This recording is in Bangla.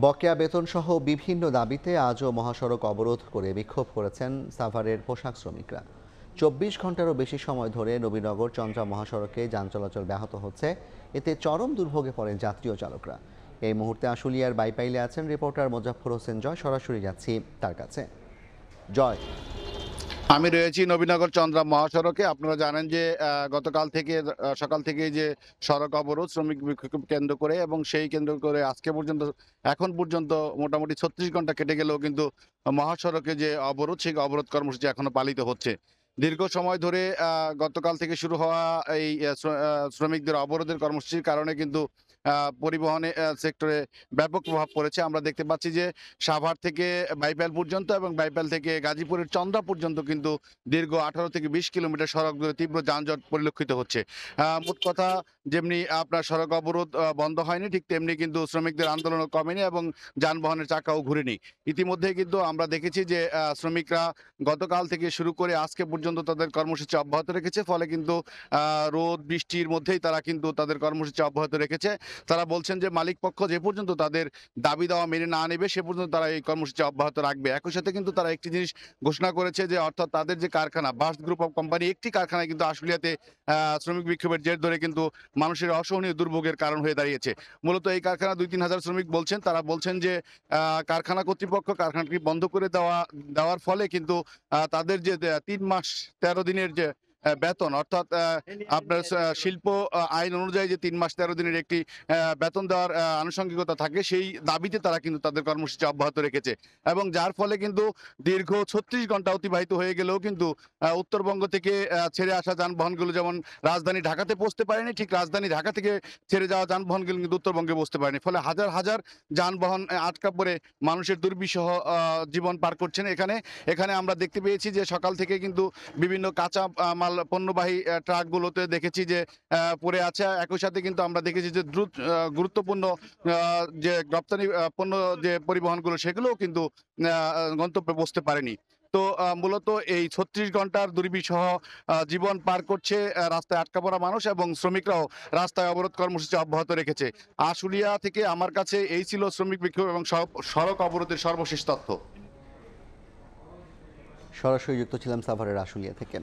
বকেয়া বেতনসহ বিভিন্ন দাবিতে আজও মহাসড়ক অবরোধ করে বিক্ষোভ করেছেন সাভারের পোশাক শ্রমিকরা। 24 ঘন্টারও বেশি সময় ধরে নবীনগর চন্দ্রা মহাসড়কে যান চলাচল ব্যাহত হচ্ছে। এতে চরম দুর্ভোগে পড়েন যাত্রী ও চালকরা। এই মুহূর্তে আশুলিয়ার বাইপাইলে আছেন রিপোর্টার মোজাফফর হোসেন জয়। সরাসরি যাচ্ছি তার কাছে। জয়। আমি রয়েছি নবীনগর চন্দ্রা মহাসড়কে। আপনারা জানেন যে গতকাল থেকে সকাল থেকেই যে সড়ক অবরোধ শ্রমিক বিক্ষোভ কেন্দ্র করে এবং সেই কেন্দ্র করে আজকে পর্যন্ত এখন পর্যন্ত মোটামুটি 36 ঘন্টা কেটে গেলেও কিন্তু মহাসড়কে যে অবরোধ সেই অবরোধ কর্মসূচি এখনো পালিত হচ্ছে। দীর্ঘ সময় ধরে গতকাল থেকে শুরু হওয়া এই শ্রমিকদের অবরোধের কর্মসূচির কারণে কিন্তু পরিবহনে সেক্টরে ব্যাপক প্রভাব পড়েছে। আমরা দেখতে পাচ্ছি যে সাভার থেকে বাইপাইল পর্যন্ত এবং বাইপাইল থেকে গাজীপুরের চন্দ্রা পর্যন্ত কিন্তু দীর্ঘ 18 থেকে 20 কিলোমিটার সড়ক ধরে তীব্র যানজট পরিলক্ষিত হচ্ছে। মোট কথা, যেমনি আপনার সড়ক অবরোধ বন্ধ হয়নি, ঠিক তেমনি কিন্তু শ্রমিকদের আন্দোলনও কমেনি এবং যানবাহনের চাকাও ঘুরেনি। ইতিমধ্যেই কিন্তু আমরা দেখেছি যে শ্রমিকরা গতকাল থেকে শুরু করে আজকে পর্যন্ত তাদের কর্মসূচি অব্যাহত রেখেছে। ফলে কিন্তু রোদ বৃষ্টির মধ্যেই তারা কিন্তু তাদের কর্মসূচি অব্যাহত রেখেছে। তারা বলছেন যে মালিক পক্ষ যে পর্যন্ত তাদের দাবি দেওয়া মেনে না নেবে সে পর্যন্ত তারা এই কর্মসূচি অব্যাহত রাখবে। একই সাথে কিন্তু তারা একটি জিনিস ঘোষণা করেছে যে অর্থাৎ তাদের যে কারখানা বার্স্ট গ্রুপ অফ কোম্পানি, একটি কারখানায় কিন্তু আশুলিয়াতে শ্রমিক বিক্ষোভের জের ধরে কিন্তু মানুষের অসহনীয় দুর্ভোগের কারণ হয়ে দাঁড়িয়েছে। মূলত এই কারখানা 2-3 হাজার শ্রমিক বলছেন, তারা বলছেন যে কারখানা কর্তৃপক্ষ কারখানাটি বন্ধ করে দেওয়ার ফলে কিন্তু তাদের যে 3 মাস 13 দিনের যে বেতন, অর্থাৎ আপনার শিল্প আইন অনুযায়ী যে 3 মাস 13 দিনের একটি বেতন দেওয়ার আনুষঙ্গিকতা থাকে, সেই দাবিতে তারা কিন্তু তাদের কর্মসূচি অব্যাহত রেখেছে। এবং যার ফলে কিন্তু দীর্ঘ 36 ঘন্টা অতিবাহিত হয়ে গেলেও কিন্তু উত্তরবঙ্গ থেকে ছেড়ে আসা যানবাহনগুলো যেমন রাজধানী ঢাকাতে পৌঁছতে পারেনি, ঠিক রাজধানী ঢাকা থেকে ছেড়ে যাওয়া যানবাহনগুলো কিন্তু উত্তরবঙ্গে পৌঁছতে পারেনি। ফলে হাজার হাজার যানবাহন আটকা পড়ে মানুষের দুর্বিষহ জীবন পার করছেন। এখানে এখানে আমরা দেখতে পেয়েছি যে সকাল থেকে কিন্তু বিভিন্ন কাঁচা মাল পণ্যবাহী ট্রাকগুলোতে দেখেছি যে পড়ে আছে। একই সাথে কিন্তু আমরা দেখেছি যে গুরুত্বপূর্ণ যে রপ্তানি পণ্য যে পরিবহনগুলো সেগুলোও কিন্তু গন্তব্যে পৌঁছতে পারেনি। তো মূলত এই 36 ঘন্টার দুর্বিষহ জীবন পার করছে রাস্তায় আটকা পড়া মানুষ, এবং শ্রমিকরাও রাস্তায় অবরোধ কর্মসূচি অব্যাহত রেখেছে। আশুলিয়া থেকে আমার কাছে এই ছিল শ্রমিক বিক্ষোভ এবং সড়ক অবরোধের সর্বশেষ তথ্য। সরাসরি যুক্ত ছিলাম সাভারের আশুলিয়া থেকে।